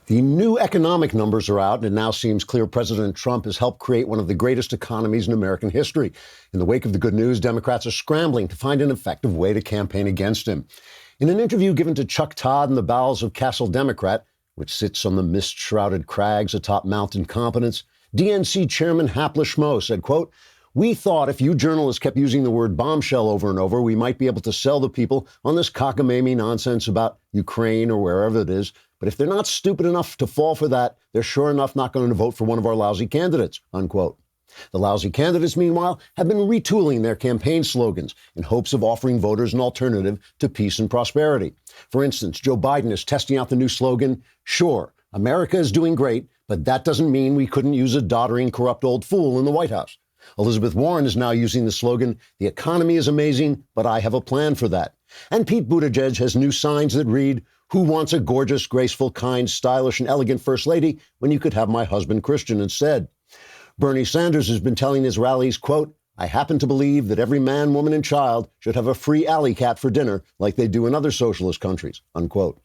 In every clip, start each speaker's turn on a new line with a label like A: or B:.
A: The new economic numbers are out, and it now seems clear President Trump has helped create one of the greatest economies in American history. In the wake of the good news, Democrats are scrambling to find an effective way to campaign against him. In an interview given to Chuck Todd in the bowels of Castle Democrat, which sits on the mist-shrouded crags atop Mount Incompetence, DNC Chairman Hapla Schmo said, quote, "We thought if you journalists kept using the word bombshell over and over, we might be able to sell the people on this cockamamie nonsense about Ukraine or wherever it is. But if they're not stupid enough to fall for that, they're sure enough not going to vote for one of our lousy candidates," unquote. The lousy candidates, meanwhile, have been retooling their campaign slogans in hopes of offering voters an alternative to peace and prosperity. For instance, Joe Biden is testing out the new slogan, "Sure, America is doing great, but that doesn't mean we couldn't use a doddering, corrupt old fool in the White House." Elizabeth Warren is now using the slogan, "The economy is amazing, but I have a plan for that." And Pete Buttigieg has new signs that read, "Who wants a gorgeous, graceful, kind, stylish, and elegant first lady when you could have my husband Christian instead?" Bernie Sanders has been telling his rallies, quote, "I happen to believe that every man, woman, and child should have a free alley cat for dinner like they do in other socialist countries," unquote.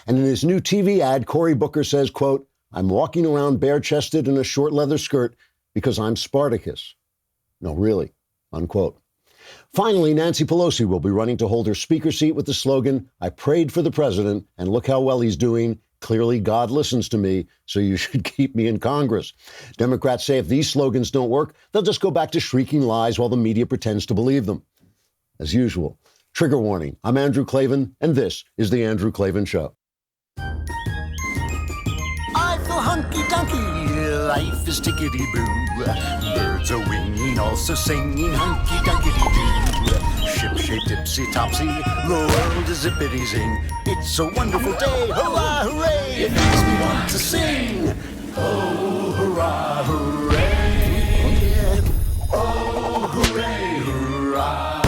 A: And in his new TV ad, Cory Booker says, quote, "I'm walking around bare-chested in a short leather skirt because I'm Spartacus." No, really, unquote. Finally, Nancy Pelosi will be running to hold her speaker seat with the slogan, "I prayed for the president, and look how well he's doing. Clearly, God listens to me, so you should keep me in Congress." Democrats say if these slogans don't work, they'll just go back to shrieking lies while the media pretends to believe them. As usual, trigger warning, I'm Andrew Klavan, and this is The Andrew Klavan Show.
B: I feel hunky-dunky, life is tickety-boo. Birds are winging, also singing hunky-dunky-doo. Ship-shaped, tipsy-topsy, the world is zippity-zing. It's a wonderful day, hurrah, hooray! It makes me want to sing. Oh, hurrah, hooray! Oh, hooray, hurrah!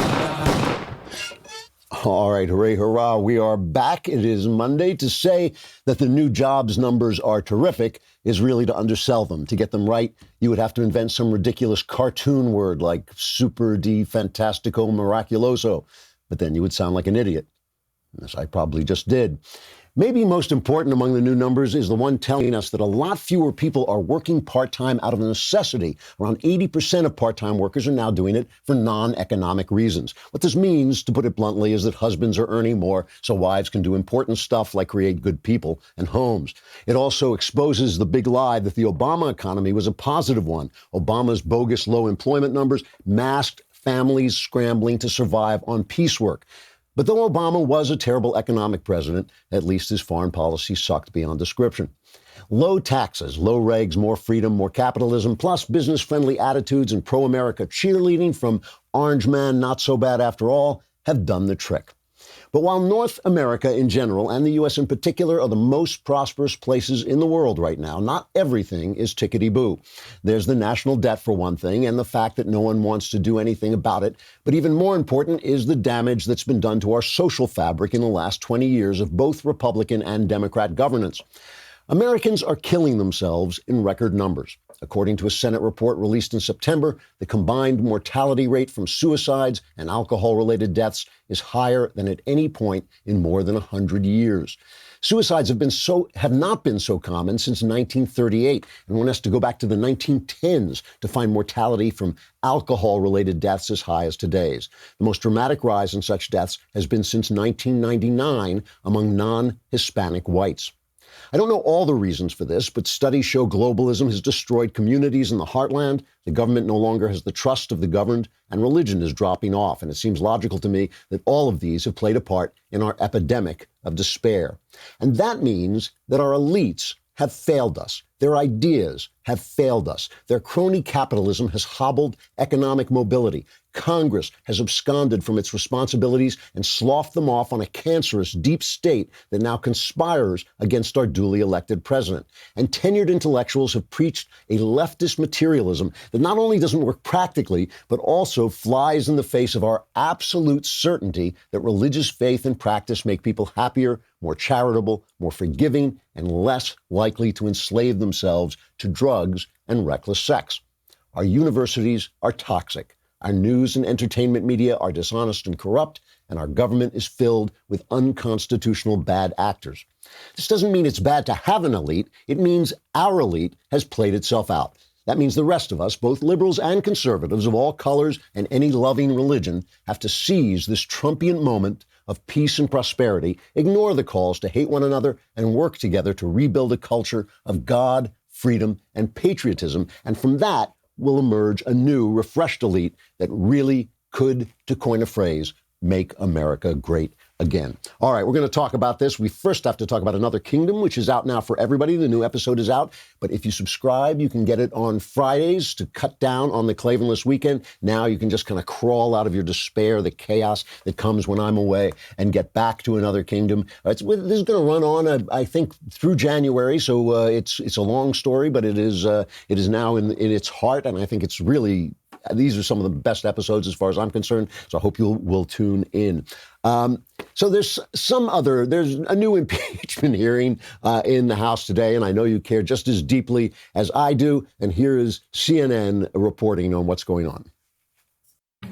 A: All right, hooray, hurrah. We are back. It is Monday. To say that the new jobs numbers are terrific is really to undersell them. To get them right, you would have to invent some ridiculous cartoon word like super de fantastico miraculoso. But then you would sound like an idiot, as I probably just did. Maybe most important among the new numbers is the one telling us that a lot fewer people are working part-time out of necessity. Around 80% of part-time workers are now doing it for non-economic reasons. What this means, to put it bluntly, is that husbands are earning more so wives can do important stuff like create good people and homes. It also exposes the big lie that the Obama economy was a positive one. Obama's bogus low employment numbers masked families scrambling to survive on piecework. But though Obama was a terrible economic president, at least his foreign policy sucked beyond description. Low taxes, low regs, more freedom, more capitalism, plus business-friendly attitudes and pro-America cheerleading from Orange Man Not So Bad After All have done the trick. But while North America in general and the U.S. in particular are the most prosperous places in the world right now, not everything is tickety-boo. There's the national debt, for one thing, and the fact that no one wants to do anything about it. But even more important is the damage that's been done to our social fabric in the last 20 years of both Republican and Democrat governance. Americans are killing themselves in record numbers. According to a Senate report released in September, the combined mortality rate from suicides and alcohol-related deaths is higher than at any point in more than 100 years. Suicides have not been so common since 1938, and one has to go back to the 1910s to find mortality from alcohol-related deaths as high as today's. The most dramatic rise in such deaths has been since 1999 among non-Hispanic whites. I don't know all the reasons for this, but studies show globalism has destroyed communities in the heartland, the government no longer has the trust of the governed, and religion is dropping off. And it seems logical to me that all of these have played a part in our epidemic of despair. And that means that our elites have failed us. Their ideas have failed us. Their crony capitalism has hobbled economic mobility. Congress has absconded from its responsibilities and sloughed them off on a cancerous deep state that now conspires against our duly elected president. And tenured intellectuals have preached a leftist materialism that not only doesn't work practically, but also flies in the face of our absolute certainty that religious faith and practice make people happier, more charitable, more forgiving, and less likely to enslave themselves to drugs and reckless sex. Our universities are toxic. Our news and entertainment media are dishonest and corrupt, and our government is filled with unconstitutional bad actors. This doesn't mean it's bad to have an elite. It means our elite has played itself out. That means the rest of us, both liberals and conservatives of all colors and any loving religion, have to seize this Trumpian moment of peace and prosperity, ignore the calls to hate one another, and work together to rebuild a culture of God, freedom, and patriotism. And from that will emerge a new, refreshed elite that really could, to coin a phrase, make America great again. All right, we're going to talk about this. We first have to talk about Another Kingdom, which is out now for everybody. The new episode is out. But if you subscribe, you can get it on Fridays to cut down on the Klavanless weekend. Now you can just kind of crawl out of your despair, the chaos that comes when I'm away, and get back to Another Kingdom. This is going to run on, I think, through January. So it's a long story, but it is now in its heart. And I think it's really, these are some of the best episodes as far as I'm concerned. So I hope you will tune in. So there's a new impeachment hearing in the House today, and I know you care just as deeply as I do. And here is CNN reporting on what's going on.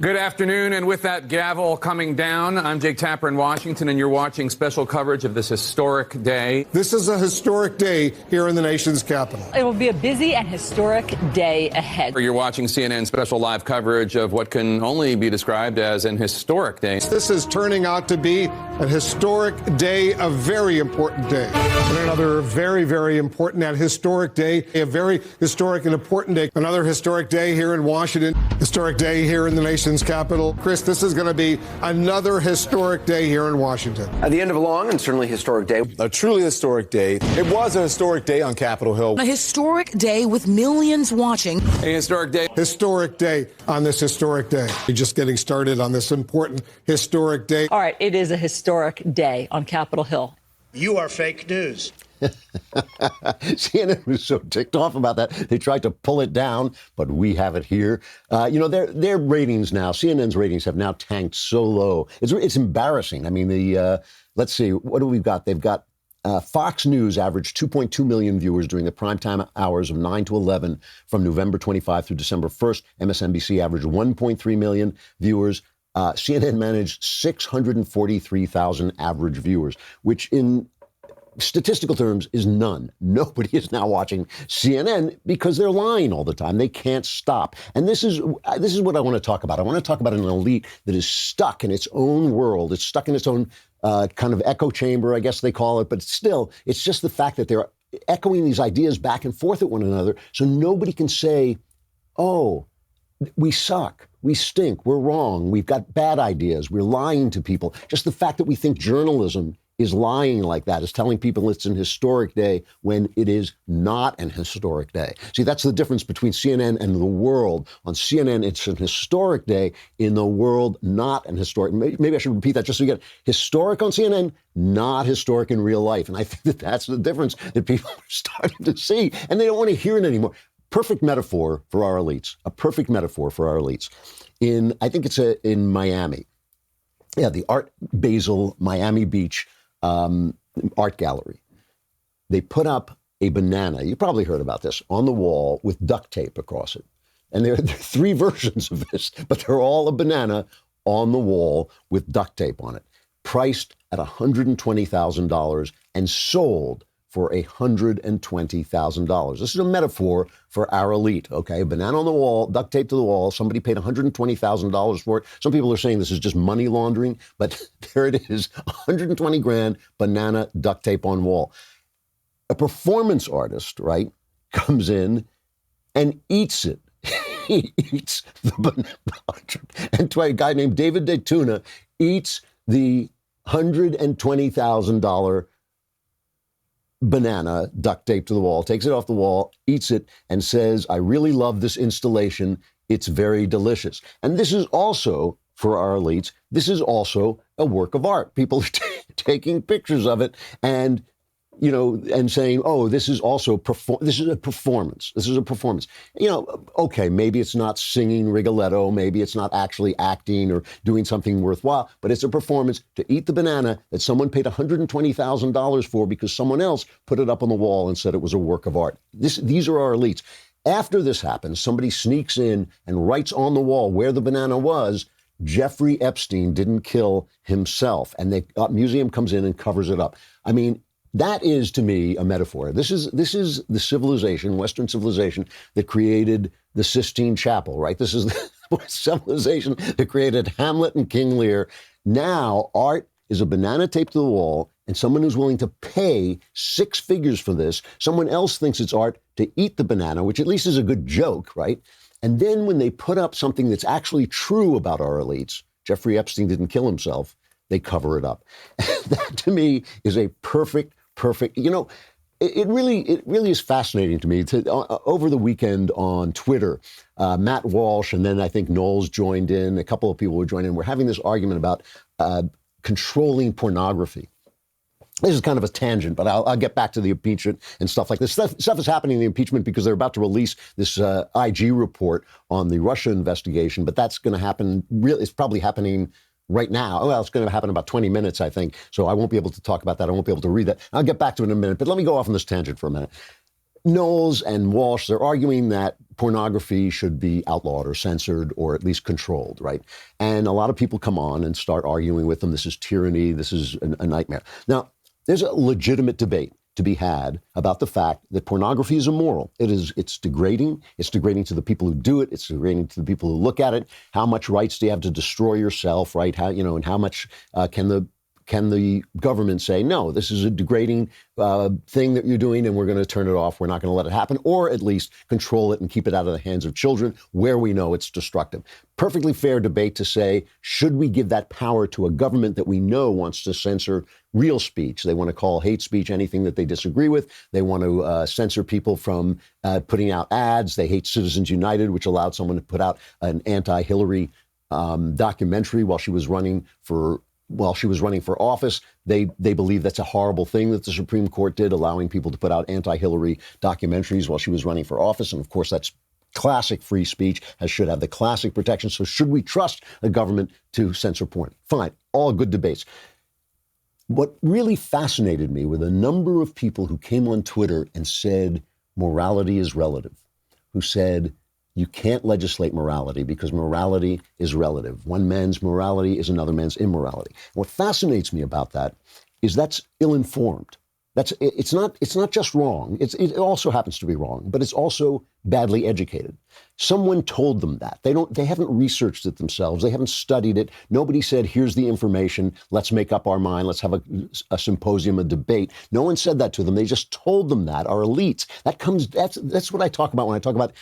C: Good afternoon, and with that gavel coming down, I'm Jake Tapper in Washington, and you're watching special coverage of this historic day.
D: This is a historic day here in the nation's capital.
E: It will be a busy and historic day ahead.
C: You're watching CNN special live coverage of what can only be described as an historic day.
D: This is turning out to be a historic day, a very important day. And another very, very important and historic day, a very historic and important day. Another historic day here in Washington, historic day here in the nation's capital. Chris, this is going to be another historic day here in Washington.
F: At the end of a long and certainly historic day.
G: A truly historic day. It was a historic day on Capitol Hill.
H: A historic day with millions watching.
C: A historic day.
D: Historic day on this historic day. We're just getting started on this important historic day.
E: All right, it is a historic day on Capitol Hill.
I: You are fake news.
A: CNN was so ticked off about that. They tried to pull it down, but we have it here. Their ratings now, CNN's ratings have now tanked so low. It's embarrassing. I mean, let's see, what do we got? They've got Fox News averaged 2.2 million viewers during the primetime hours of 9 to 11 from November 25 through December 1st. MSNBC averaged 1.3 million viewers. CNN managed 643,000 average viewers, which in statistical terms is none. Nobody is now watching CNN because they're lying all the time. They can't stop. And this is what I want to talk about. I want to talk about an elite that is stuck in its own world. It's stuck in its own kind of echo chamber, I guess they call it. But still, it's just the fact that they're echoing these ideas back and forth at one another. So nobody can say, oh, we suck. We stink. We're wrong. We've got bad ideas. We're lying to people. Just the fact that we think journalism is lying like that, is telling people it's an historic day when it is not an historic day. See, that's the difference between CNN and the world. On CNN, it's an historic day. In the world, not an historic. Maybe I should repeat that just so you get it. Historic on CNN, not historic in real life. And I think that that's the difference that people are starting to see, and they don't want to hear it anymore. Perfect metaphor for our elites. A perfect metaphor for our elites. I think it's in Miami. Yeah, the Art Basel Miami Beach art gallery. They put up a banana, you probably heard about this, on the wall with duct tape across it. And there are three versions of this, but they're all a banana on the wall with duct tape on it, priced at $120,000 and sold for $120,000. This is a metaphor for our elite, okay? A banana on the wall, duct tape to the wall. Somebody paid $120,000 for it. Some people are saying this is just money laundering, but there it is, 120 grand, banana, duct tape on wall. A performance artist, right, comes in and eats it. He eats the banana. And a guy named David DeTuna eats the $120,000 banana duct taped to the wall, takes it off the wall, eats it, and says, I really love this installation. It's very delicious. And this is also, for our elites, this is also a work of art. People are taking pictures of it and, you know, and saying, oh, this is also, this is a performance. This is a performance. You know, okay, maybe it's not singing Rigoletto. Maybe it's not actually acting or doing something worthwhile, but it's a performance to eat the banana that someone paid $120,000 for because someone else put it up on the wall and said it was a work of art. These are our elites. After this happens, somebody sneaks in and writes on the wall where the banana was, Jeffrey Epstein didn't kill himself. And the museum comes in and covers it up. I mean, that is, to me, a metaphor. This is the civilization, Western civilization, that created the Sistine Chapel, right? This is the civilization that created Hamlet and King Lear. Now, art is a banana taped to the wall, and someone who's willing to pay 6 figures for this, someone else thinks it's art to eat the banana, which at least is a good joke, right? And then when they put up something that's actually true about our elites, Jeffrey Epstein didn't kill himself, they cover it up. That, to me, is a perfect, you know, it really is fascinating to me. Over the weekend on Twitter, Matt Walsh and then I think Knowles joined in, a couple of people who joined in. We're having this argument about controlling pornography. This is kind of a tangent, but I'll get back to the impeachment and stuff like this. Stuff is happening in the impeachment because they're about to release this IG report on the Russia investigation, but that's going to happen. It's probably happening right now. Well, it's going to happen in about 20 minutes, I think. So I won't be able to talk about that. I won't be able to read that. I'll get back to it in a minute, but let me go off on this tangent for a minute. Knowles and Walsh, they're arguing that pornography should be outlawed or censored or at least controlled, right? And a lot of people come on and start arguing with them. This is tyranny. This is a nightmare. Now, there's a legitimate debate to be had about the fact that pornography is immoral. It's degrading. It's degrading to the people who do it. It's degrading to the people who look at it. How much rights do you have to destroy yourself, right? How, and how much can the government say, no, this is a degrading thing that you're doing and we're going to turn it off. We're not going to let it happen, or at least control it and keep it out of the hands of children where we know it's destructive. Perfectly fair debate to say, should we give that power to a government that we know wants to censor real speech? They want to call hate speech anything that they disagree with. They want to censor people from putting out ads. They hate Citizens United, which allowed someone to put out an anti-Hillary documentary while she was running for office. They believe that's a horrible thing that the Supreme Court did, allowing people to put out anti-Hillary documentaries while she was running for office. And of course, that's classic free speech, should have the classic protection. So should we trust a government to censor porn? Fine, all good debates. What really fascinated me were the number of people who came on Twitter and said morality is relative, who said you can't legislate morality because morality is relative. One man's morality is another man's immorality. And what fascinates me about that is that's ill-informed. It's not just wrong. It also happens to be wrong, but it's also badly educated. Someone told them that. They haven't researched it themselves. They haven't studied it. Nobody said, here's the information. Let's make up our mind. Let's have a symposium, a debate. No one said that to them. They just told them that. Our elites. That's what I talk about when I talk about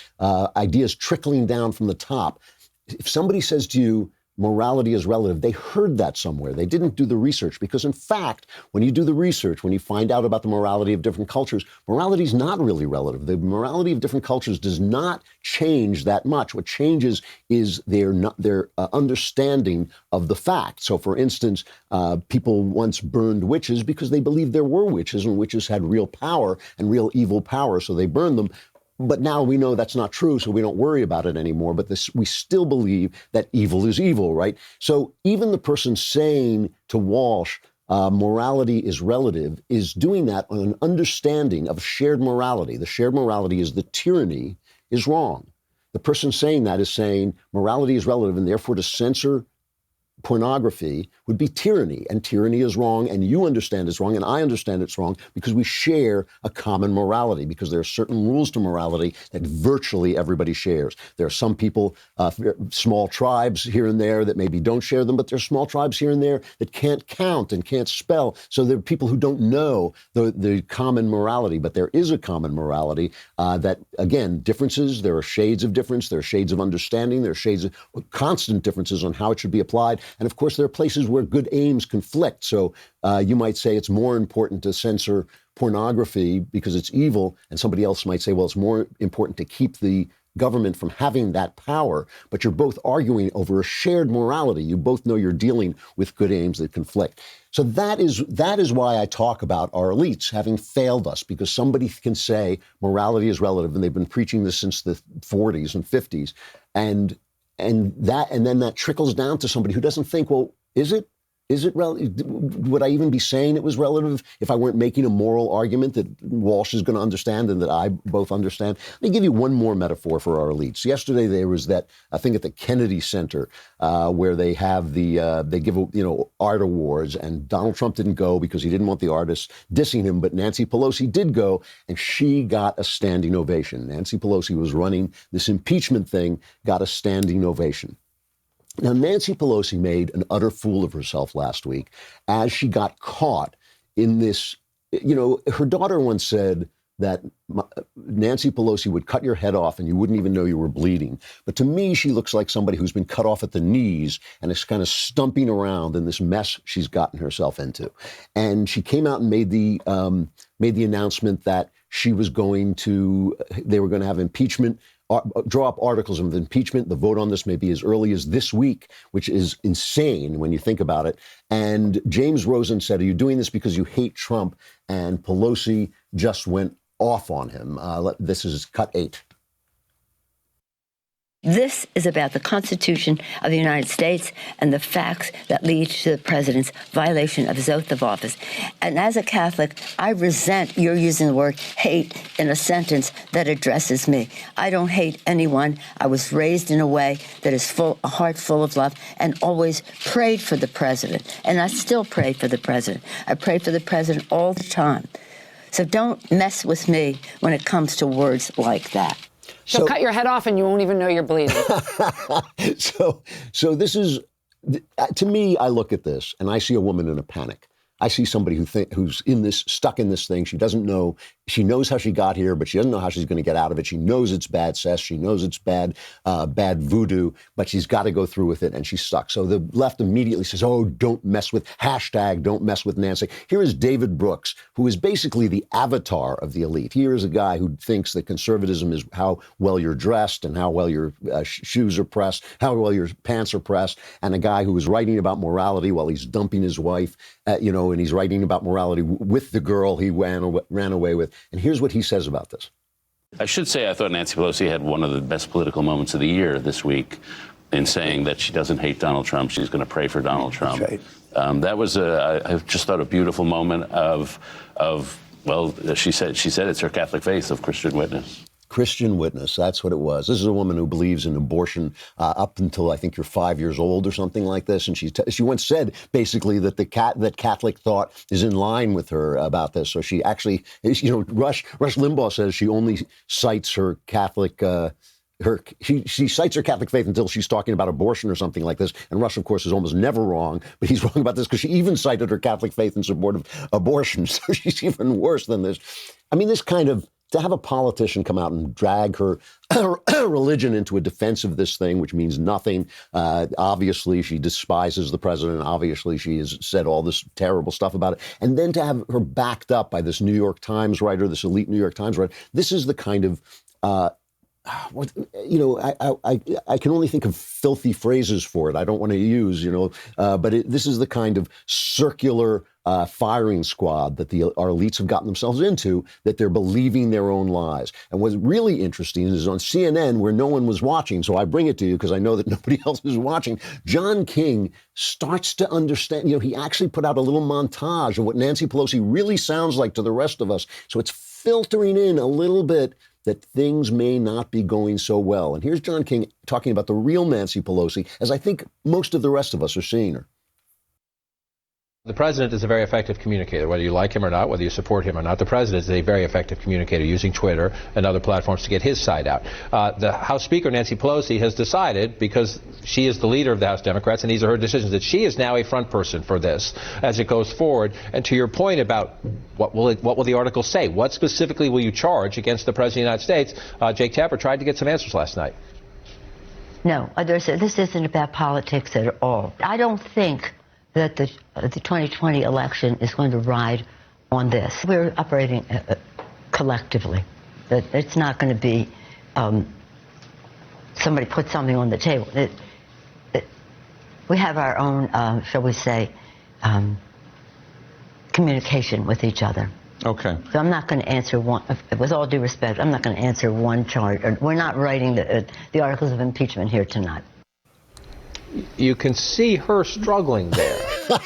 A: ideas trickling down from the top. If somebody says to you, morality is relative, they heard that somewhere. They didn't do the research because, in fact, when you do the research, when you find out about the morality of different cultures, morality is not really relative. The morality of different cultures does not change that much. What changes is their understanding of the fact. So, for instance, people once burned witches because they believed there were witches, and witches had real power and real evil power, so they burned them. But now we know that's not true, so we don't worry about it anymore. But we still believe that evil is evil, right? So even the person saying to Walsh, morality is relative, is doing that on an understanding of shared morality. The shared morality is the tyranny is wrong. The person saying that is saying morality is relative, and therefore to censor pornography would be tyranny, and tyranny is wrong, and you understand it's wrong, and I understand it's wrong because we share a common morality, because there are certain rules to morality that virtually everybody shares. There are some people, small tribes here and there that maybe don't share them, but there are small tribes here and there that can't count and can't spell. So there are people who don't know the common morality, but there is a common morality that, again, differences, there are shades of difference, there are shades of understanding, there are shades of constant differences on how it should be applied. And of course, there are places where good aims conflict. So you might say it's more important to censor pornography because it's evil. And somebody else might say, well, it's more important to keep the government from having that power. But you're both arguing over a shared morality. You both know you're dealing with good aims that conflict. So that is why I talk about our elites having failed us, because somebody can say morality is relative, and they've been preaching this since the 40s and 50s. And then that trickles down to somebody who doesn't think, well, is it? Is it relative? Would I even be saying it was relative if I weren't making a moral argument that Walsh is going to understand and that I both understand? Let me give you one more metaphor for our elites. Yesterday there was that thing at the Kennedy Center where they have they give art awards, and Donald Trump didn't go because he didn't want the artists dissing him, but Nancy Pelosi did go, and she got a standing ovation. Nancy Pelosi was running this impeachment thing, got a standing ovation. Now, Nancy Pelosi made an utter fool of herself last week as she got caught in this. Her daughter once said that Nancy Pelosi would cut your head off and you wouldn't even know you were bleeding. But to me, she looks like somebody who's been cut off at the knees and is kind of stumping around in this mess she's gotten herself into. And she came out and made the announcement that they were going to have impeachment, draw up articles of impeachment. The vote on this may be as early as this week, which is insane when you think about it. And James Rosen said, "Are you doing this because you hate Trump?" And Pelosi just went off on him. This is cut 8.
J: This is about the Constitution of the United States and the facts that lead to the president's violation of his oath of office. And as a Catholic, I resent your using the word hate in a sentence that addresses me. I don't hate anyone. I was raised in a way that is a heart full of love, and always prayed for the president. And I still pray for the president. I pray for the president all the time. So don't mess with me when it comes to words like that.
K: She'll cut your head off and you won't even know you're bleeding.
A: So this is, to me, I look at this and I see a woman in a panic. I see somebody who's stuck in this thing. She doesn't know. She knows how she got here, but she doesn't know how she's going to get out of it. She knows it's bad cess. She knows it's bad voodoo, but she's got to go through with it, and she's stuck. So the left immediately says, "Oh, don't mess with Nancy." Here is David Brooks, who is basically the avatar of the elite. Here is a guy who thinks that conservatism is how well you're dressed and how well your shoes are pressed, how well your pants are pressed, and a guy who is writing about morality while he's dumping his wife, and he's writing about morality with the girl he ran away with. And here's what he says about this.
L: I should say I thought Nancy Pelosi had one of the best political moments of the year this week in saying that she doesn't hate Donald Trump. She's going to pray for Donald Trump. That's right. That was, I just thought, a beautiful moment of she said it's her Catholic faith of Christian witness.
A: Christian witness, that's what it was. This is a woman who believes in abortion up until I think you're 5 years old or something like this. And she once said basically that that Catholic thought is in line with her about this. So she actually, Rush Limbaugh says she only cites her Catholic. She cites her Catholic faith until she's talking about abortion or something like this. And Rush, of course, is almost never wrong, but he's wrong about this because she even cited her Catholic faith in support of abortion. So she's even worse than this. I mean, this kind of, to have a politician come out and drag her religion into a defense of this thing, which means nothing. Obviously, she despises the president. Obviously, she has said all this terrible stuff about it. And then to have her backed up by this New York Times writer, this elite New York Times writer, this is the kind of I can only think of filthy phrases for it. I don't want to use, but this is the kind of circular firing squad that our elites have gotten themselves into, that they're believing their own lies. And what's really interesting is on CNN, where no one was watching, so I bring it to you because I know that nobody else is watching, John King starts to understand, he actually put out a little montage of what Nancy Pelosi really sounds like to the rest of us. So it's filtering in a little bit that things may not be going so well. And here's John King talking about the real Nancy Pelosi, as I think most of the rest of us are seeing her.
M: The president is a very effective communicator, whether you like him or not, whether you support him or not. The president is a very effective communicator using Twitter and other platforms to get his side out. The House Speaker, Nancy Pelosi, has decided, because she is the leader of the House Democrats and these are her decisions, that she is now a front person for this as it goes forward. And to your point about what will the article say, what specifically will you charge against the President of the United States, Jake Tapper tried to get some answers last night.
J: No, this isn't about politics at all. I don't think that the 2020 election is going to ride on this. We're operating collectively. That it's not going to be somebody put something on the table. We have our own, shall we say, communication with each other.
M: Okay.
J: So I'm not going to answer one, with all due respect, I'm not going to answer one charge. We're not writing the articles of impeachment here tonight.
M: you can see her struggling there.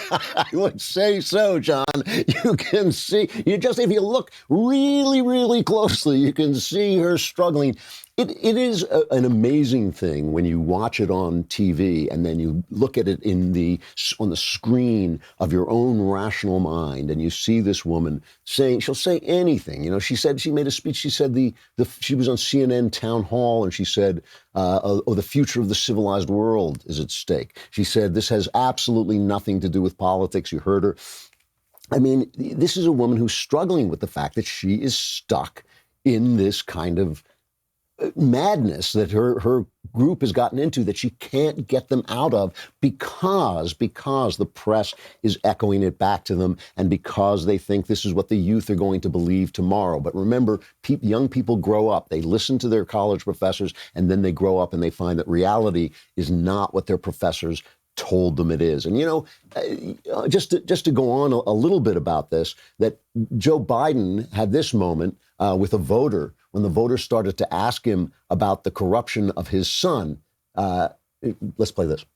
A: I would say so, John. You can see, if you look really, really closely, you can see her struggling. It is an amazing thing when you watch it on TV and then you look at it on the screen of your own rational mind, and you see this woman saying, she'll say anything. You know, she made a speech. She said she was on CNN town hall, and she said, the future of the civilized world is at stake. She said, this has absolutely nothing to do with politics. You heard her. I mean, this is a woman who's struggling with the fact that she is stuck in this kind of madness that her group has gotten into, that she can't get them out of because the press is echoing it back to them, and because they think this is what the youth are going to believe tomorrow. But remember, young people grow up, they listen to their college professors, and then they grow up and they find that reality is not what their professors told them it is. And, you know, just to go on a little bit about this, that Joe Biden had this moment with a voter when the voter started to ask him about the corruption of his son. Let's play this.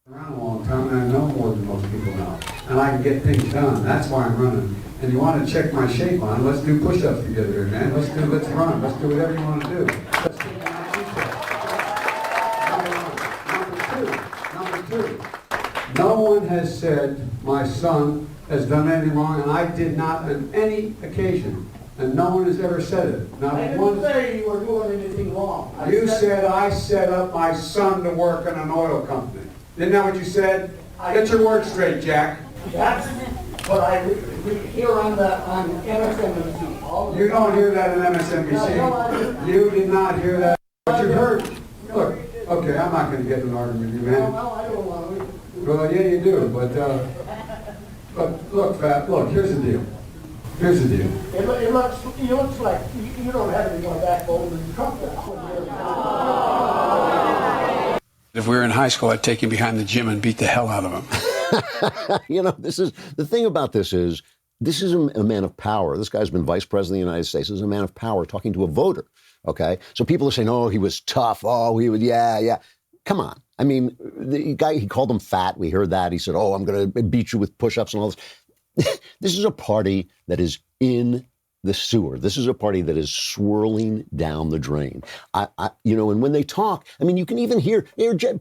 N: Around a long time, and I know more than most people know, and I can get things done. That's why I'm running. And you want to check my shape on? Let's do push-ups together here, man. Let's run. Let's do whatever you want to do. Let's take my Number two. No one has said my son has done anything wrong, and I did not on any occasion. And no one has ever said it. Not
I: I
N: one.
I: didn't say you were doing anything wrong.
N: You said I set up my son to work in an oil company. Isn't that what you said? Get your words straight, Jack.
I: That's what I hear on MSNBC.
N: You don't hear that on MSNBC. You did not hear that. But you heard. Look, okay, I'm not going to get in an argument with you, man.
I: No, I don't want to.
N: Well, yeah, you do. But look, Fat, look, here's the deal. Here's the deal.
I: It looks like you don't have any more backbone than Trump does.
N: If we were in high school, I'd take him behind the gym and beat the hell out of him.
A: You know, this is the thing about this is a man of power. This guy's been vice president of the United States. This is a man of power talking to a voter. Okay, so people are saying, "Oh, he was tough. Oh, he would, yeah." Come on. I mean, the guy, he called him fat. We heard that. He said, "Oh, I'm going to beat you with push-ups and all this." This is a party that is in the sewer. This is a party that is swirling down the drain. And when they talk, I mean, you can even hear,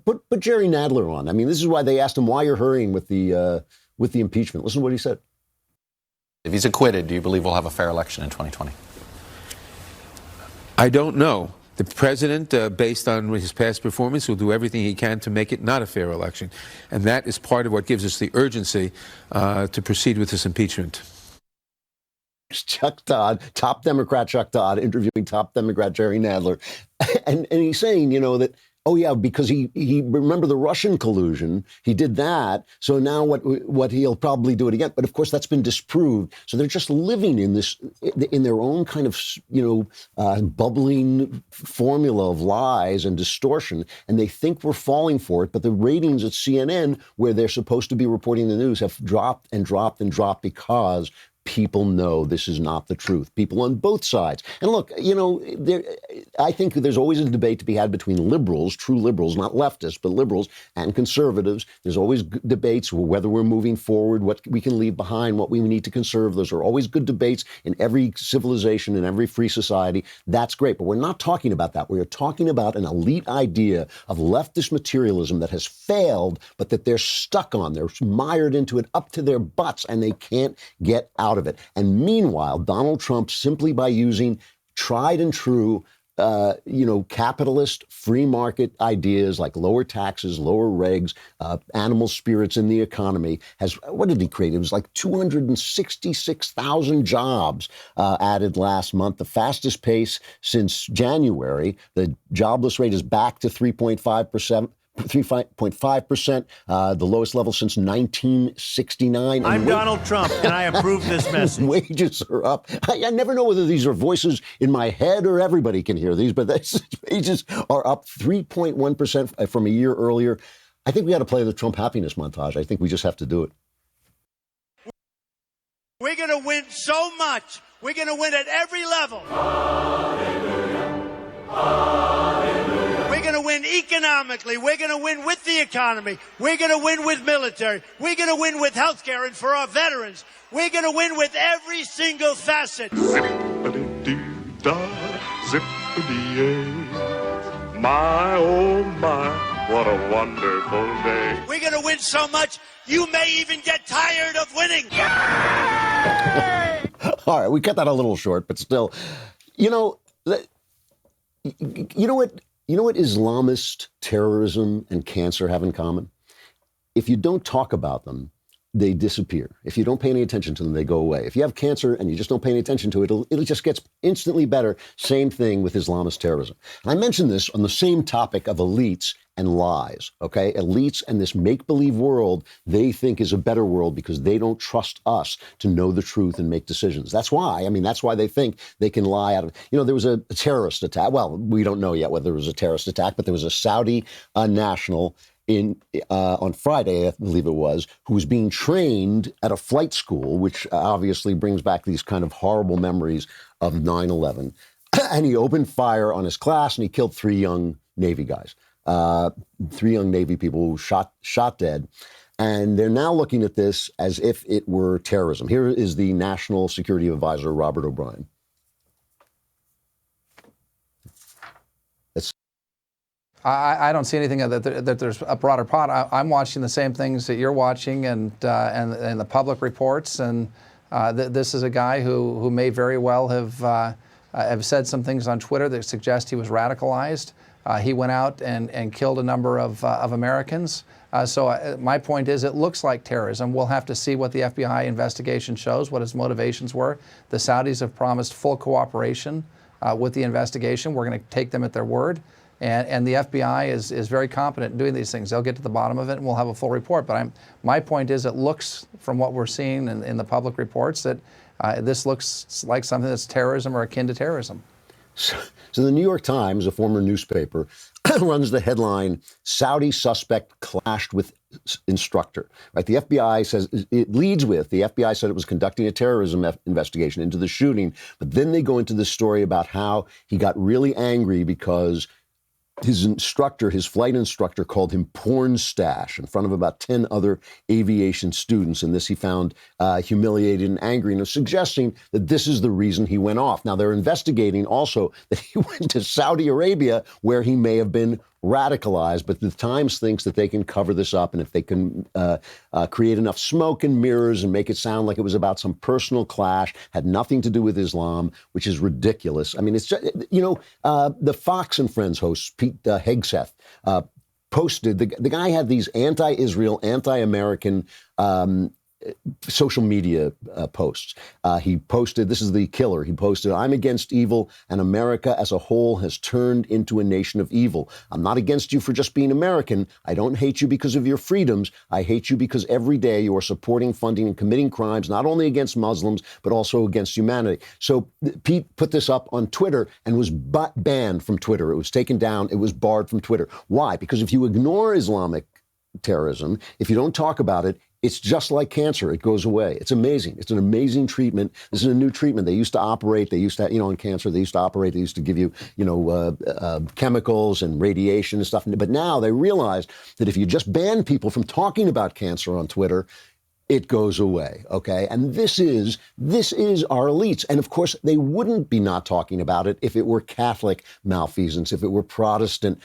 A: put Jerry Nadler on. I mean, this is why they asked him why you're hurrying with the impeachment. Listen to what he said.
O: If he's acquitted, do you believe we'll have a fair election in 2020?
P: I don't know. The president, based on his past performance, will do everything he can to make it not a fair election. And that is part of what gives us the urgency to proceed with this impeachment.
A: Chuck Todd, top Democrat Chuck Todd, interviewing top Democrat Jerry Nadler. And he's saying, you know, that, oh, yeah, because he remember the Russian collusion. He did that. So now what he'll probably do it again. But of course, that's been disproved. So they're just living in this, in their own kind of, bubbling formula of lies and distortion. And they think we're falling for it. But the ratings at CNN, where they're supposed to be reporting the news, have dropped and dropped and dropped because people know this is not the truth. People on both sides. And look, you know, I think there's always a debate to be had between liberals, true liberals, not leftists, but liberals and conservatives. There's always debates whether we're moving forward, what we can leave behind, what we need to conserve. Those are always good debates in every civilization, in every free society. That's great. But we're not talking about that. We are talking about an elite idea of leftist materialism that has failed, but that they're stuck on. They're mired into it up to their butts, and they can't get out of it. And meanwhile, Donald Trump, simply by using tried and true, capitalist free market ideas like lower taxes, lower regs, animal spirits in the economy, what did he create? It was like 266,000 jobs added last month, the fastest pace since January. The jobless rate is back to 3.5%. 3.5%, the lowest level since 1969.
Q: I'm Donald Trump, and I approve this message.
A: Wages are up. I never know whether these are voices in my head or everybody can hear these, but wages are up 3.1% from a year earlier. I think we got to play the Trump happiness montage. I think we just have to do it.
Q: We're going to win so much. We're going to win at every level. Hallelujah. Hallelujah. We're going to win economically. We're going to win with the economy. We're going to win with military. We're going to win with health care and for our veterans. We're going to win with every single facet.
R: Zippity-dee-da, zippity-yay. My, oh my, what a wonderful day.
Q: We're going to win so much, you may even get tired of winning.
A: All right, we cut that a little short, but still, you know what Islamist terrorism and cancer have in common? If you don't talk about them, they disappear. If you don't pay any attention to them, they go away. If you have cancer and you just don't pay any attention to it, it just gets instantly better. Same thing with Islamist terrorism. And I mentioned this on the same topic of elites and lies, okay? Elites and this make-believe world they think is a better world because they don't trust us to know the truth and make decisions. That's why. I mean, that's why they think they can lie out of, there was a terrorist attack. Well, we don't know yet whether it was a terrorist attack, but there was a Saudi national on Friday, I believe it was, who was being trained at a flight school, which obviously brings back these kind of horrible memories of 9/11. And he opened fire on his class and he killed 3 young Navy guys, 3 young Navy people who shot dead. And they're now looking at this as if it were terrorism. Here is the National Security Advisor, Robert O'Brien.
S: I don't see anything that there's a broader pot. I'm watching the same things that you're watching, and the public reports. And this is a guy who may very well have said some things on Twitter that suggest he was radicalized. He went out and killed a number of Americans. So my point is, it looks like terrorism. We'll have to see what the FBI investigation shows, what his motivations were. The Saudis have promised full cooperation with the investigation. We're going to take them at their word. And the FBI is very competent in doing these things. They'll get to the bottom of it, and we'll have a full report. But my point is, it looks, from what we're seeing in the public reports, that this looks like something that's terrorism or akin to terrorism.
A: So the New York Times, a former newspaper, runs the headline, Saudi suspect clashed with instructor. Right? The FBI says, it leads with, the FBI said it was conducting a terrorism investigation into the shooting. But then they go into this story about how he got really angry because his instructor, his flight instructor, called him porn stash in front of about 10 other aviation students. And this he found humiliated and angry, and suggesting that this is the reason he went off. Now, they're investigating also that he went to Saudi Arabia, where he may have been radicalized, but the Times thinks that they can cover this up, and if they can create enough smoke and mirrors and make it sound like it was about some personal clash, had nothing to do with Islam, which is ridiculous. I mean, it's just, the Fox and Friends host, Pete Hegseth, posted, the guy had these anti-Israel, anti-American social media posts. He posted, this is the killer, he posted, I'm against evil, and America as a whole has turned into a nation of evil. I'm not against you for just being American. I don't hate you because of your freedoms. I hate you because every day you are supporting, funding, and committing crimes, not only against Muslims, but also against humanity. So Pete put this up on Twitter and was banned from Twitter. It was taken down. It was barred from Twitter. Why? Because if you ignore Islamic terrorism, if you don't talk about it, it's just like cancer. It goes away. It's amazing. It's an amazing treatment. This is a new treatment. They used to operate. They used to, in cancer, they used to operate. They used to give you, chemicals and radiation and stuff. But now they realized that if you just ban people from talking about cancer on Twitter, it goes away, okay? And this is our elites. And of course, they wouldn't be not talking about it if it were Catholic malfeasance, if it were Protestant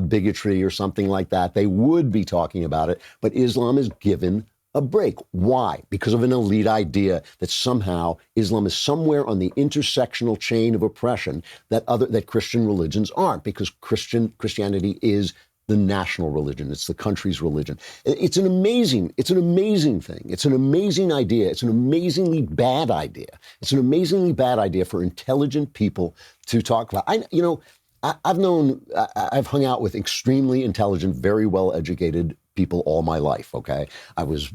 A: bigotry or something like that. They would be talking about it. But Islam is given a break. Why? Because of an elite idea that somehow Islam is somewhere on the intersectional chain of oppression that Christian religions aren't, because Christianity is the national religion. It's the country's religion. It's an amazing thing. It's an amazing idea. It's an amazingly bad idea. It's an amazingly bad idea for intelligent people to talk about. I've hung out with extremely intelligent, very well-educated people all my life, okay? I was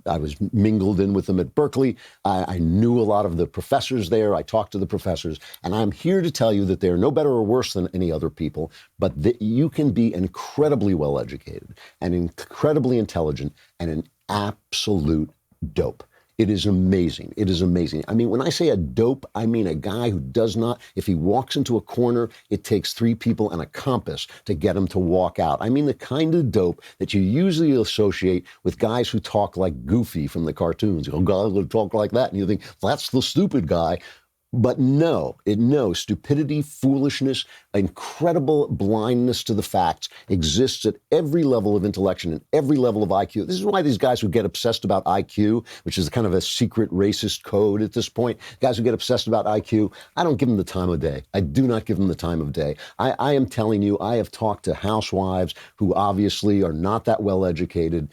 A: mingled in with them at Berkeley. I knew a lot of the professors there. I talked to the professors. And I'm here to tell you that they're no better or worse than any other people, but that you can be incredibly well-educated and incredibly intelligent and an absolute dope. It is amazing. It is amazing. I mean, when I say a dope, I mean a guy who does not, if he walks into a corner, it takes 3 people and a compass to get him to walk out. I mean, the kind of dope that you usually associate with guys who talk like Goofy from the cartoons. Oh, God, will talk like that. And you think, that's the stupid guy. But no, stupidity, foolishness, incredible blindness to the facts exists at every level of intellect and every level of IQ. This is why these guys who get obsessed about IQ, which is kind of a secret racist code at this point, guys who get obsessed about IQ, I don't give them the time of day. I do not give them the time of day. I am telling you, I have talked to housewives who obviously are not that well educated,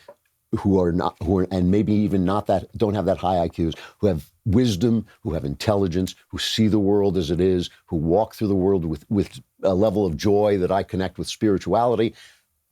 A: and maybe even not that, don't have that high IQs, who have wisdom, who have intelligence, who see the world as it is, who walk through the world with a level of joy that I connect with spirituality.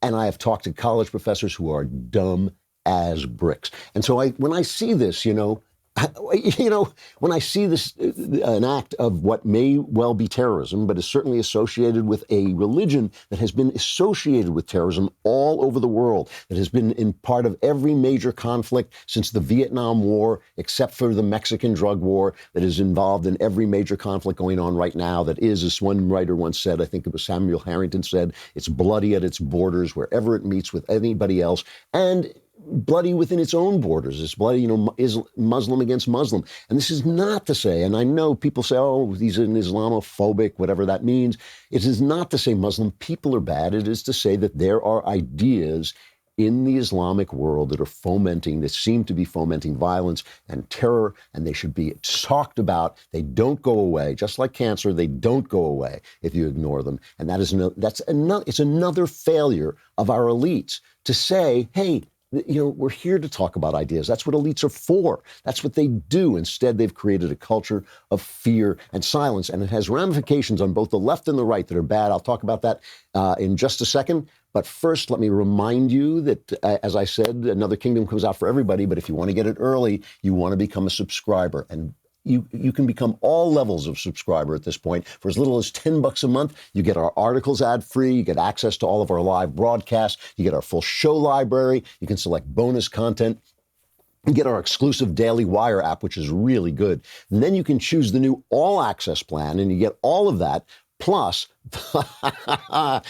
A: And I have talked to college professors who are dumb as bricks. And so when I see this, when I see this, an act of what may well be terrorism, but is certainly associated with a religion that has been associated with terrorism all over the world, that has been in part of every major conflict since the Vietnam War, except for the Mexican drug war, that is involved in every major conflict going on right now, that is, as one writer once said, I think it was Samuel Harrington said, it's bloody at its borders wherever it meets with anybody else, and bloody within its own borders. It's bloody, is Muslim against Muslim. And this is not to say, and I know people say, oh, he's an Islamophobic, whatever that means. It is not to say Muslim people are bad. It is to say that there are ideas in the Islamic world that seem to be fomenting violence and terror, and they should be talked about. They don't go away. Just like cancer, they don't go away if you ignore them. And it's another failure of our elites to say, hey, we're here to talk about ideas. That's what elites are for. That's what they do. Instead, they've created a culture of fear and silence, and it has ramifications on both the left and the right that are bad. I'll talk about that in just a second. But first, let me remind you that, as I said, Another Kingdom comes out for everybody. But if you want to get it early, you want to become a subscriber. And you can become all levels of subscriber at this point. For as little as $10 a month, you get our articles ad-free, you get access to all of our live broadcasts, you get our full show library, you can select bonus content. You get our exclusive Daily Wire app, which is really good. And then you can choose the new all-access plan, and you get all of that. Plus, I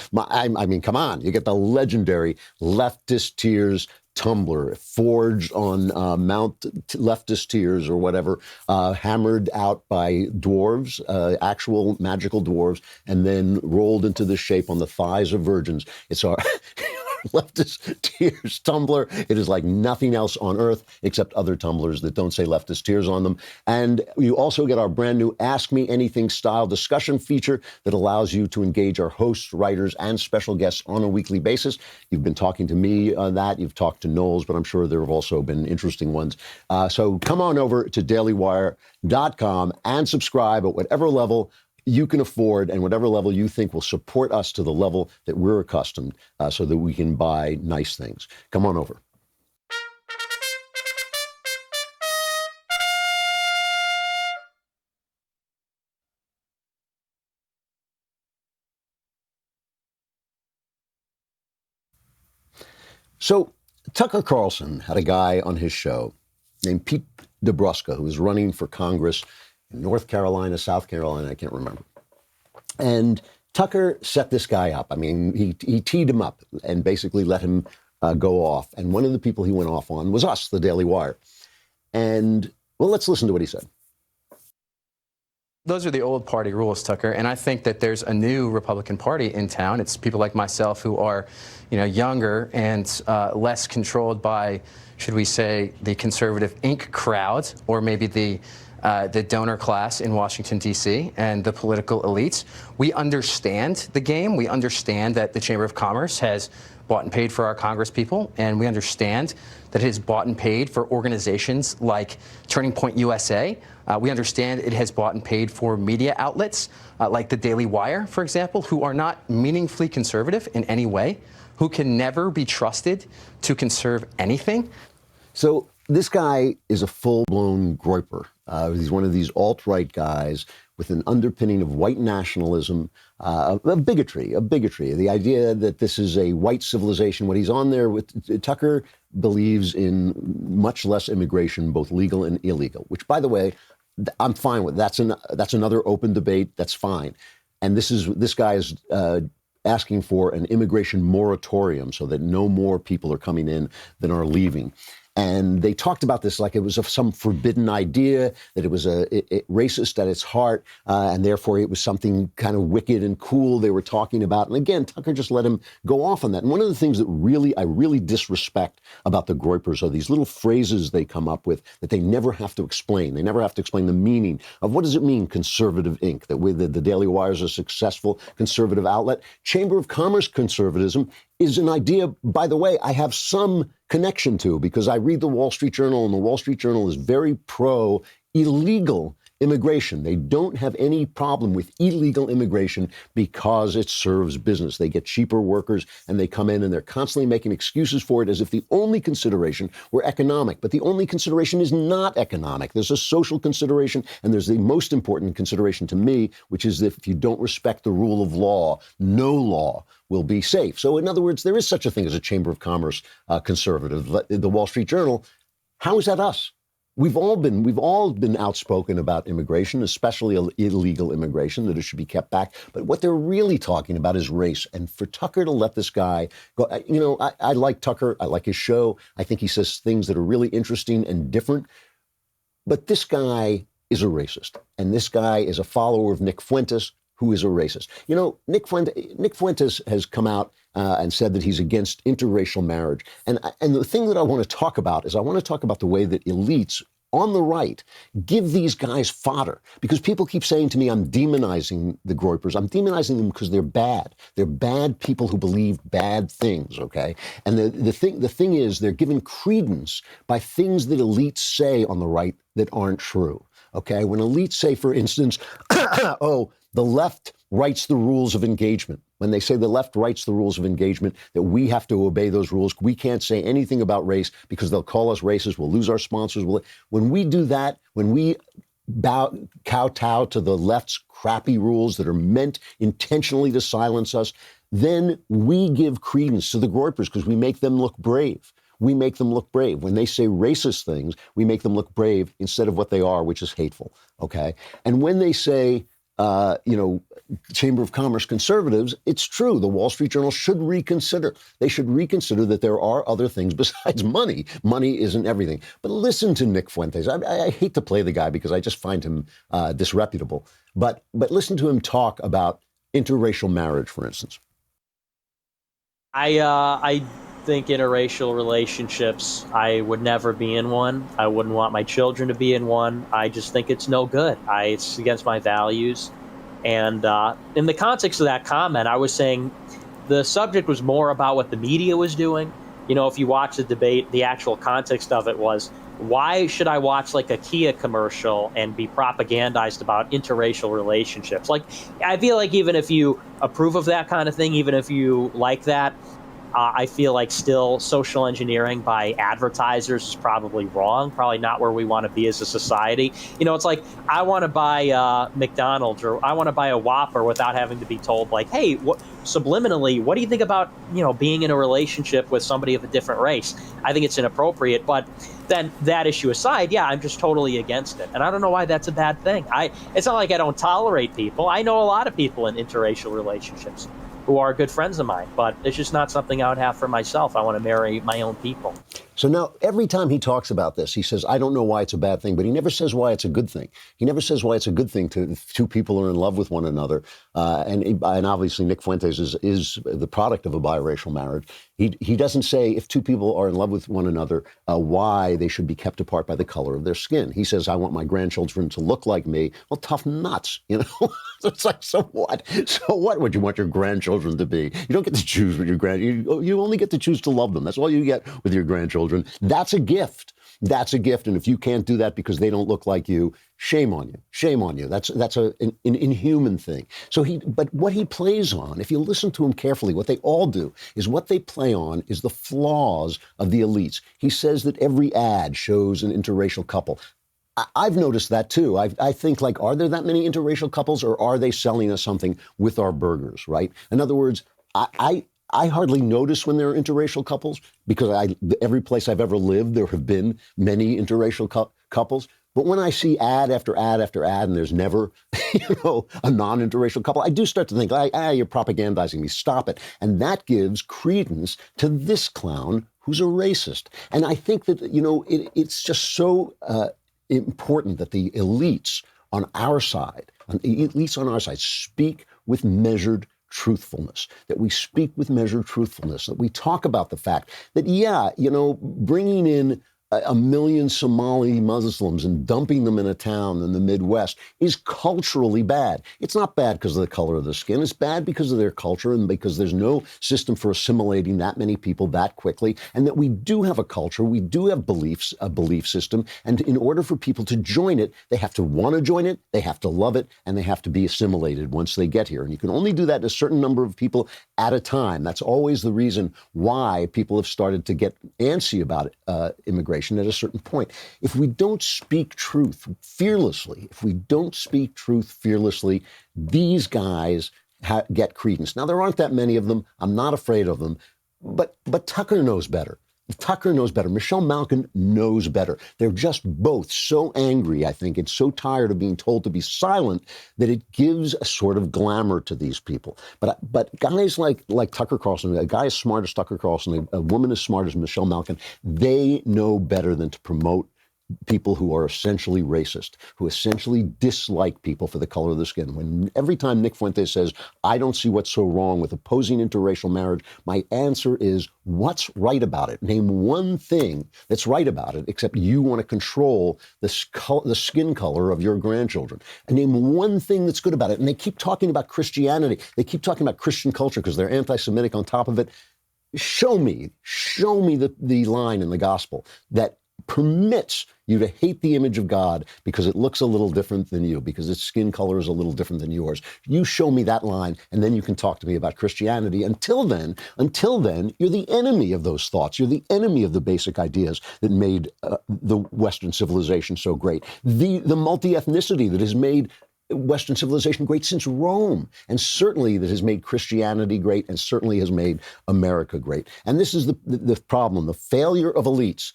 A: mean, come on, you get the legendary Leftist Tears Tumblr, forged on Mount Leftist Tears or whatever, hammered out by dwarves, actual magical dwarves, and then rolled into the shape on the thighs of virgins. It's our Leftist Tears Tumblr. It is like nothing else on earth except other Tumblrs that don't say Leftist Tears on them. And you also get our brand new Ask Me Anything style discussion feature that allows you to engage our hosts, writers, and special guests on a weekly basis. You've been talking to me on that. You've talked to Knowles, but I'm sure there have also been interesting ones. So come on over to dailywire.com and subscribe at whatever level you can afford and whatever level you think will support us to the level that we're accustomed, so that we can buy nice things. Come on over. So Tucker Carlson had a guy on his show named Pete DeBrusca, who was running for Congress in North Carolina, South Carolina, I can't remember. And Tucker set this guy up. I mean, he teed him up and basically let him go off. And one of the people he went off on was us, the Daily Wire. And, well, let's listen to what he said.
T: Those are the old party rules, Tucker, and I think that there's a new Republican Party in town. It's people like myself who are, younger and less controlled by, should we say, the conservative Inc. crowd, or maybe the donor class in Washington, D.C., and the political elites. We understand the game. We understand that the Chamber of Commerce has bought and paid for our Congress people, and we understand that it has bought and paid for organizations like Turning Point USA. We understand it has bought and paid for media outlets like the Daily Wire, for example, who are not meaningfully conservative in any way, who can never be trusted to conserve anything.
A: So this guy is a full-blown groyper. He's one of these alt-right guys with an underpinning of white nationalism, of bigotry. The idea that this is a white civilization. What he's on there with, Tucker believes in much less immigration, both legal and illegal, which, by the way, I'm fine with. That's another open debate. That's fine. And this guy is asking for an immigration moratorium so that no more people are coming in than are leaving. And they talked about this like it was some forbidden idea, that it was racist at its heart, and therefore it was something kind of wicked and cool they were talking about. And again, Tucker just let him go off on that. And one of the things that I really disrespect about the Groypers are these little phrases they come up with that they never have to explain. They never have to explain the meaning of what does it mean, conservative Inc., that the Daily Wire is a successful conservative outlet. Chamber of Commerce conservatism is an idea, by the way, I have some connection to, because I read the Wall Street Journal, and the Wall Street Journal is very pro illegal immigration. They don't have any problem with illegal immigration because it serves business. They get cheaper workers and they come in and they're constantly making excuses for it as if the only consideration were economic. But the only consideration is not economic. There's a social consideration, and there's the most important consideration to me, which is that if you don't respect the rule of law, no law will be safe. So in other words, there is such a thing as a Chamber of Commerce conservative. The Wall Street Journal, how is that us? We've all been outspoken about immigration, especially illegal immigration, that it should be kept back. But what they're really talking about is race. And for Tucker to let this guy go, I like Tucker. I like his show. I think he says things that are really interesting and different. But this guy is a racist. And this guy is a follower of Nick Fuentes, who is a racist. Nick Fuentes has come out and said that he's against interracial marriage. And the thing that I want to talk about is I want to talk about the way that elites on the right give these guys fodder. Because people keep saying to me, I'm demonizing the Groypers. I'm demonizing them because they're bad. They're bad people who believe bad things, okay? And the thing is, they're given credence by things that elites say on the right that aren't true, okay? When elites say, for instance, oh, the left writes the rules of engagement. When they say the left writes the rules of engagement, that we have to obey those rules. We can't say anything about race because they'll call us racist. We'll lose our sponsors. When we do that, when we kowtow to the left's crappy rules that are meant intentionally to silence us, then we give credence to the Groypers because we make them look brave. We make them look brave. When they say racist things, we make them look brave instead of what they are, which is hateful, okay? And when they say, Chamber of Commerce conservatives, it's true. The Wall Street Journal should reconsider. They should reconsider that there are other things besides money. Money isn't everything. But listen to Nick Fuentes. I hate to play the guy because I just find him disreputable. But listen to him talk about interracial marriage, for instance.
U: I think interracial relationships, I would never be in one. I wouldn't want my children to be in one. I just think it's no good. It's against my values. And in the context of that comment, I was saying the subject was more about what the media was doing. If you watch the debate, the actual context of it was, why should I watch like a Kia commercial and be propagandized about interracial relationships? Like, I feel like even if you approve of that kind of thing, even if you like that, I feel like still social engineering by advertisers is probably wrong, probably not where we want to be as a society. It's like I want to buy McDonald's or I want to buy a Whopper without having to be told like, hey, subliminally, what do you think about, being in a relationship with somebody of a different race? I think it's inappropriate. But then that issue aside, yeah, I'm just totally against it. And I don't know why that's a bad thing. It's not like I don't tolerate people. I know a lot of people in interracial relationships who are good friends of mine, but it's just not something I would have for myself. I want to marry my own people.
A: So now every time he talks about this, he says, I don't know why it's a bad thing, but he never says why it's a good thing. He never says why it's a good thing to two people are in love with one another. And obviously Nick Fuentes is the product of a biracial marriage. He doesn't say if two people are in love with one another, why they should be kept apart by the color of their skin. He says, I want my grandchildren to look like me. Well, tough nuts, It's like, so what? So what would you want your grandchildren to be? You don't get to choose what you only get to choose to love them. That's all you get with your grandchildren. That's a gift. That's a gift. And if you can't do that because they don't look like you, shame on you. Shame on you. That's an inhuman thing. But what he plays on, if you listen to him carefully, what they all do is what they play on is the flaws of the elites. He says that every ad shows an interracial couple. I've noticed that too. I think, like, are there that many interracial couples, or are they selling us something with our burgers, right? In other words, I hardly notice when there are interracial couples, because every place I've ever lived, there have been many interracial couples. But when I see ad after ad after ad, and there's never, a non-interracial couple, I do start to think, you're propagandizing me. Stop it. And that gives credence to this clown who's a racist. And I think that, it's just so important that the elites on our side, speak with measured truthfulness, that we speak with measured truthfulness, that we talk about the fact that, bringing in a million Somali Muslims and dumping them in a town in the Midwest is culturally bad. It's not bad because of the color of the skin. It's bad because of their culture and because there's no system for assimilating that many people that quickly, and that we do have a culture, we do have beliefs, a belief system, and in order for people to join it, they have to want to join it, they have to love it, and they have to be assimilated once they get here. And you can only do that to a certain number of people at a time. That's always the reason why people have started to get antsy about immigration at a certain point. If we don't speak truth fearlessly, these guys get credence. Now, there aren't that many of them. I'm not afraid of them. But Tucker knows better. Michelle Malkin knows better. They're just both so angry, I think, and so tired of being told to be silent that it gives a sort of glamour to these people. But guys like Tucker Carlson, a guy as smart as Tucker Carlson, a woman as smart as Michelle Malkin, they know better than to promote people who are essentially racist, who essentially dislike people for the color of their skin. Every time Nick Fuentes says, I don't see what's so wrong with opposing interracial marriage, my answer is, what's right about it? Name one thing that's right about it, except you want to control the skin color of your grandchildren. And name one thing that's good about it. And they keep talking about Christianity. They keep talking about Christian culture because they're anti-Semitic on top of it. Show me the line in the gospel that permits you to hate the image of God because it looks a little different than you, because its skin color is a little different than yours. You show me that line, and then you can talk to me about Christianity. Until then, you're the enemy of those thoughts. You're the enemy of the basic ideas that made the Western civilization so great. The multi-ethnicity that has made Western civilization great since Rome, and certainly that has made Christianity great, and certainly has made America great. And this is the problem. The failure of elites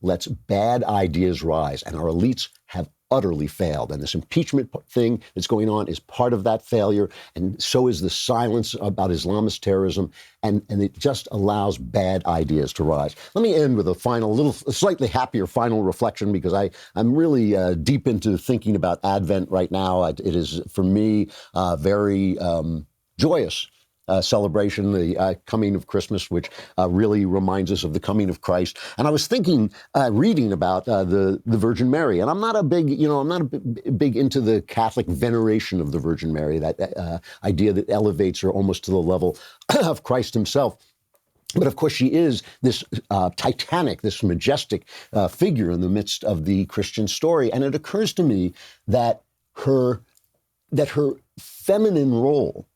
A: lets bad ideas rise, and our elites have utterly failed. And this impeachment thing that's going on is part of that failure, and so is the silence about Islamist terrorism, and it just allows bad ideas to rise. Let me end with a slightly happier final reflection, because I'm really deep into thinking about Advent right now. It is, for me, very joyous celebration, the coming of Christmas, which really reminds us of the coming of Christ. And I was thinking, reading about the Virgin Mary, and I'm not a big into the Catholic veneration of the Virgin Mary, that idea that elevates her almost to the level of Christ himself. But of course, she is this titanic, this majestic figure in the midst of the Christian story. And it occurs to me that her feminine role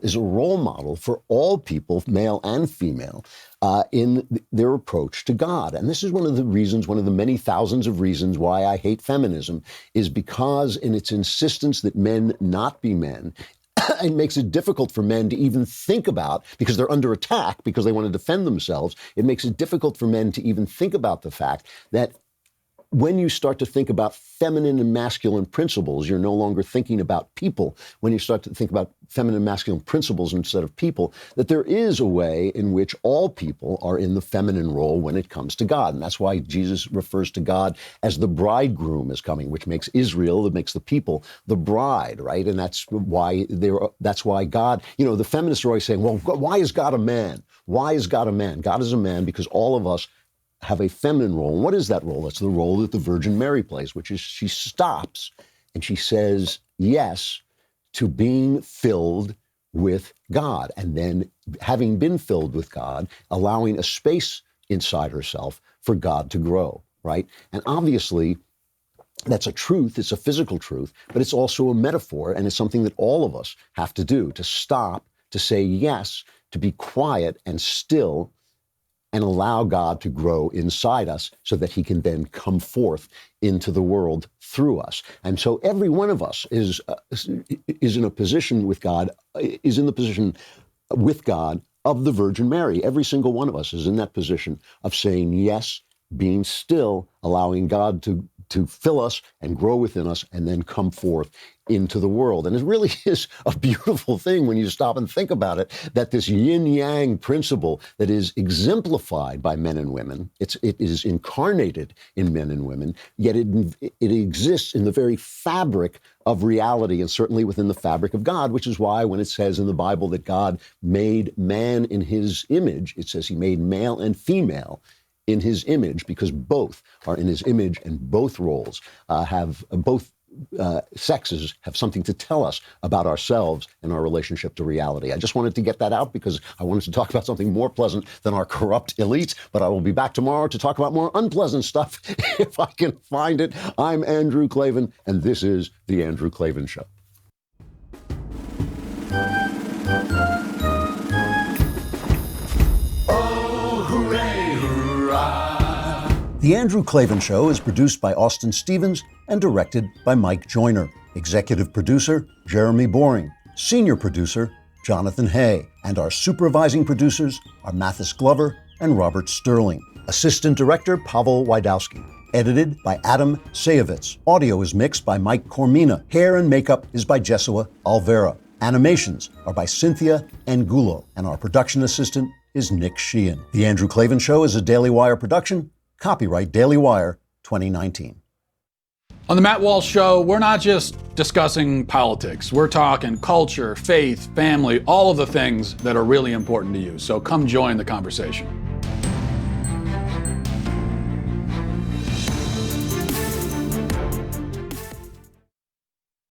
A: is a role model for all people, male and female, in their approach to God. And this is one of the many thousands of reasons why I hate feminism, is because in its insistence that men not be men, it makes it difficult for men to even think about, because they're under attack, because they want to defend themselves, it makes it difficult for men to even think about the fact that when you start to think about feminine and masculine principles, you're no longer thinking about people. When you start to think about feminine and masculine principles instead of people, that there is a way in which all people are in the feminine role when it comes to God. And that's why Jesus refers to God as the bridegroom is coming, which makes Israel, that makes the people the bride, right? And that's why God, the feminists are always saying, well, why is God a man? Why is God a man? God is a man because all of us have a feminine role. And what is that role? That's the role that the Virgin Mary plays, which is she stops and she says yes to being filled with God. And then, having been filled with God, allowing a space inside herself for God to grow, right? And obviously, that's a truth. It's a physical truth, but it's also a metaphor, and it's something that all of us have to do, to stop, to say yes, to be quiet and still, and allow God to grow inside us so that he can then come forth into the world through us. And so every one of us is in a position with God, is in the position with God of the Virgin Mary. Every single one of us is in that position of saying yes, being still, allowing God to fill us and grow within us and then come forth into the world. And it really is a beautiful thing when you stop and think about it, that this yin-yang principle that is exemplified by men and women, it is incarnated in men and women, yet it exists in the very fabric of reality and certainly within the fabric of God, which is why when it says in the Bible that God made man in his image, it says he made male and female in his image, because both are in his image and both roles both sexes have something to tell us about ourselves and our relationship to reality. I just wanted to get that out because I wanted to talk about something more pleasant than our corrupt elites, but I will be back tomorrow to talk about more unpleasant stuff if I can find it. I'm Andrew Klavan, and this is The Andrew Klavan Show. The Andrew Klavan Show is produced by Austin Stevens and directed by Mike Joyner. Executive producer, Jeremy Boring. Senior producer, Jonathan Hay. And our supervising producers are Mathis Glover and Robert Sterling. Assistant director, Pavel Wydowski. Edited by Adam Sayevitz. Audio is mixed by Mike Cormina. Hair and makeup is by Jesua Alvera. Animations are by Cynthia Angulo. And our production assistant is Nick Sheehan. The Andrew Klavan Show is a Daily Wire production. Copyright Daily Wire 2019.
B: On the Matt Walsh Show, we're not just discussing politics. We're talking culture, faith, family, all of the things that are really important to you. So come join the conversation.